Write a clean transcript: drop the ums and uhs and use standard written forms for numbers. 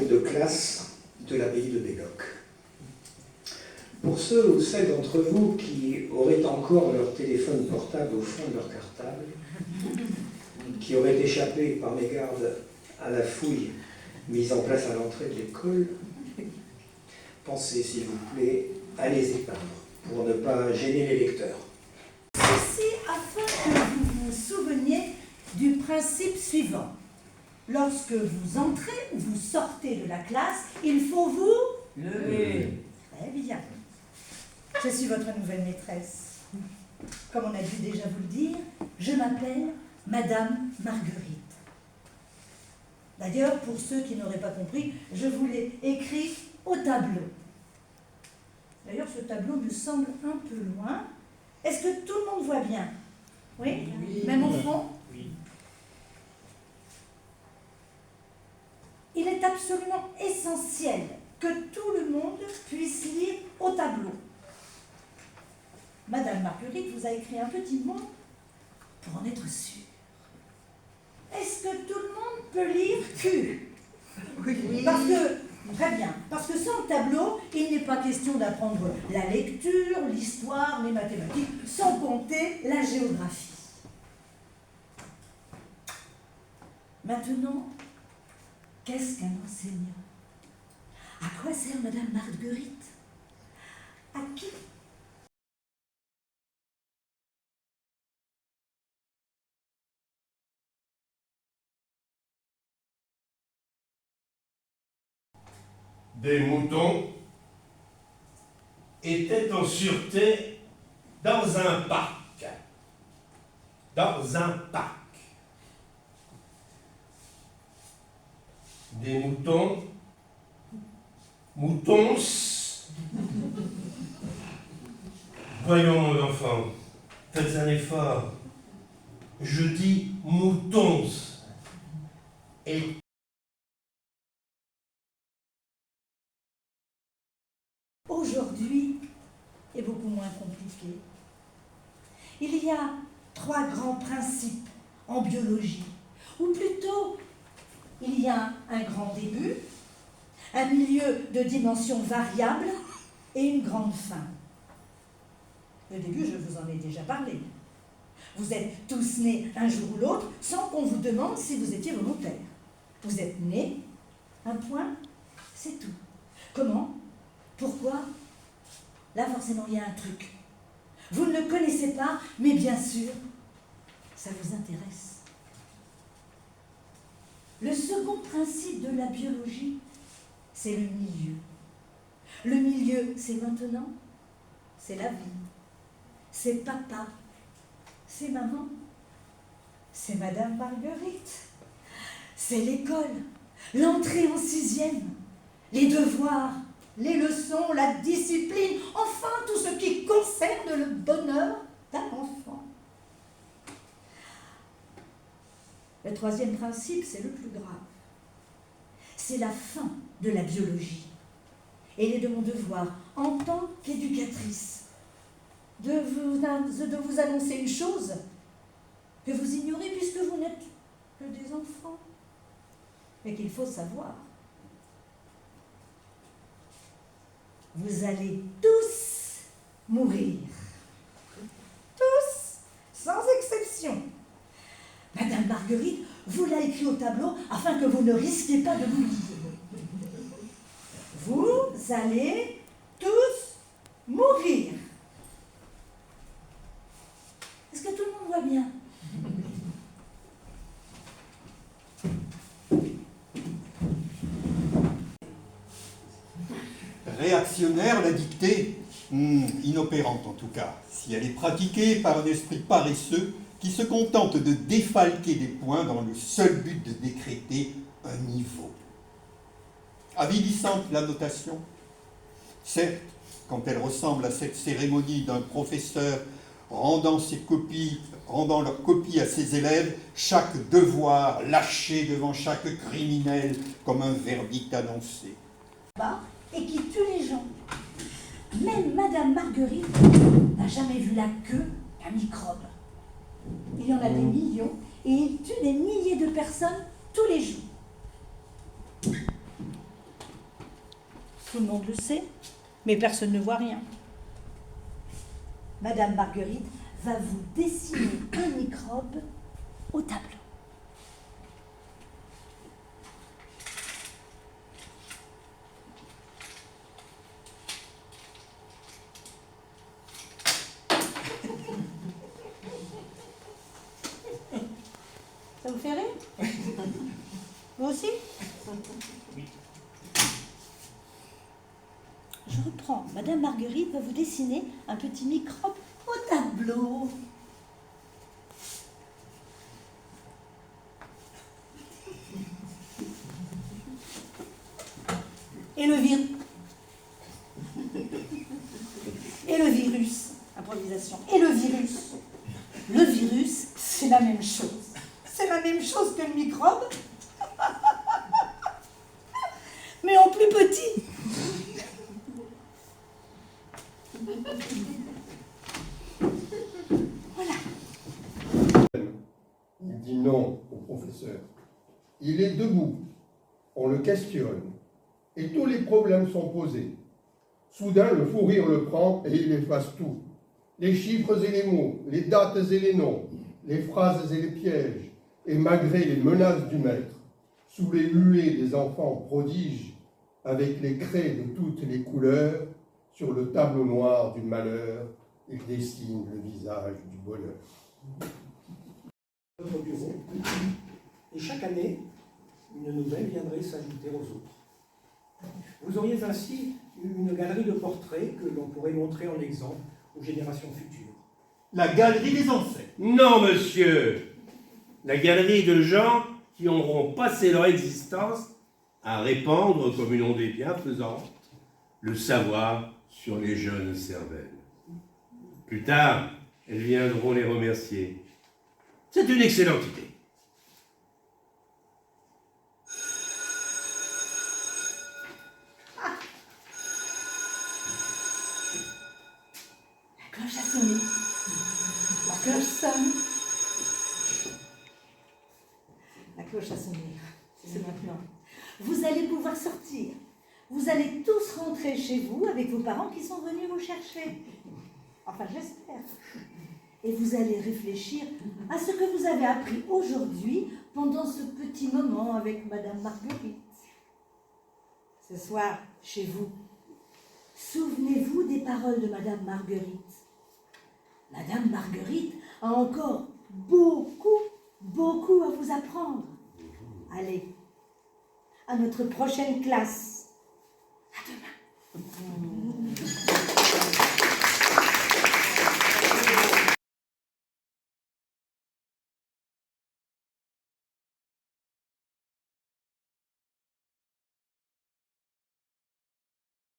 de classe de l'abbaye de Belloc. Pour ceux ou celles d'entre vous qui auraient encore leur téléphone portable au fond de leur cartable, qui auraient échappé par mégarde à la fouille mise en place à l'entrée de l'école, pensez, s'il vous plaît, à les épeindre pour ne pas gêner les lecteurs. Ceci afin que vous vous souveniez du principe suivant. Lorsque vous entrez ou vous sortez de la classe, il faut vous lever. Très bien. Je suis votre nouvelle maîtresse. Comme on a dû déjà vous le dire, je m'appelle Madame Marguerite. D'ailleurs, pour ceux qui n'auraient pas compris, je vous l'ai écrit au tableau. D'ailleurs, ce tableau me semble un peu loin. Est-ce que tout le monde voit bien? Oui? Oui. Même au fond? Oui. Il est absolument essentiel que tout le monde puisse lire au tableau. Madame Marguerite vous a écrit un petit mot pour en être sûre. Est-ce que tout le monde peut lire Q? Oui. Parce que, très bien, parce que sans le tableau, il n'est pas question d'apprendre la lecture, l'histoire, les mathématiques, sans compter la géographie. Maintenant, qu'est-ce qu'un enseignant? À quoi sert Madame Marguerite? À qui? Des moutons étaient en sûreté dans un parc. Dans un parc. Des moutons, moutons. Voyons mon enfant, faites un effort. Je dis moutons. Et aujourd'hui est beaucoup moins compliqué. Il y a 3 grands principes en biologie, ou plutôt, il y a un grand début, un milieu de dimension variable et une grande fin. Le début, je vous en ai déjà parlé. Vous êtes tous nés un jour ou l'autre sans qu'on vous demande si vous étiez volontaire. Vous êtes nés, un point, c'est tout. Comment? Pourquoi? Là, forcément, il y a un truc. Vous ne le connaissez pas, mais bien sûr, ça vous intéresse. Le second principe de la biologie, c'est le milieu. Le milieu, c'est maintenant, c'est la vie, c'est papa, c'est maman, c'est Madame Marguerite, c'est l'école, l'entrée en 6e, les devoirs, les leçons, la discipline, enfin tout ce qui concerne le bonheur d'un enfant. Le 3e principe, c'est le plus grave. C'est la fin de la biologie. Et il est de mon devoir, en tant qu'éducatrice, de vous annoncer une chose que vous ignorez puisque vous n'êtes que des enfants, mais qu'il faut savoir. Vous allez tous mourir. Tous, sans exception. Madame Marguerite vous l'a écrit au tableau afin que vous ne risquiez pas de l'oublier. Vous allez tous mourir. Est-ce que tout le monde voit bien? Réactionnaire, la dictée, inopérante en tout cas, si elle est pratiquée par un esprit paresseux qui se contente de défalquer des points dans le seul but de décréter un niveau. Avilissante la notation. Certes, quand elle ressemble à cette cérémonie d'un professeur rendant leurs copies à ses élèves, chaque devoir lâché devant chaque criminel comme un verdict annoncé. Et qui tue les gens. Même Madame Marguerite n'a jamais vu la queue d'un microbe. Il y en a des millions et il tue des milliers de personnes tous les jours. Tout le monde le sait, mais personne ne voit rien. Madame Marguerite va vous dessiner un microbe au tableau. Ça vous fait rire? Vous aussi? Oui. Je reprends. Madame Marguerite va vous dessiner un petit microbe au tableau. Et le virus. Et le virus. Improvisation. Et le virus. Le virus, c'est la même chose. C'est la même chose que le microbe. Mais en plus petit. Voilà. Il dit non au professeur. Il est debout. On le questionne. Et tous les problèmes sont posés. Soudain, le fou rire le prend et il efface tout. Les chiffres et les mots, les dates et les noms, les phrases et les pièges. Et malgré les menaces du maître, sous les huées des enfants prodiges, avec les craies de toutes les couleurs, sur le tableau noir du malheur, il dessine le visage du bonheur. Notre bureau, et chaque année, une nouvelle viendrait s'ajouter aux autres. Vous auriez ainsi une galerie de portraits que l'on pourrait montrer en exemple aux générations futures. La galerie des ancêtres. Non, monsieur. La galerie de gens qui auront passé leur existence à répandre comme une ondée bienfaisante le savoir sur les jeunes cervelles. Plus tard, elles viendront les remercier. C'est une excellente idée. La cloche a sonné. La cloche sonne. La cloche a sonné. C'est maintenant. Vous allez pouvoir sortir. Vous allez tous rentrer chez vous avec vos parents qui sont venus vous chercher. Enfin, j'espère. Et vous allez réfléchir à ce que vous avez appris aujourd'hui pendant ce petit moment avec Madame Marguerite. Ce soir, chez vous, souvenez-vous des paroles de Madame Marguerite. Madame Marguerite a encore beaucoup, beaucoup à vous apprendre. Allez, à notre prochaine classe.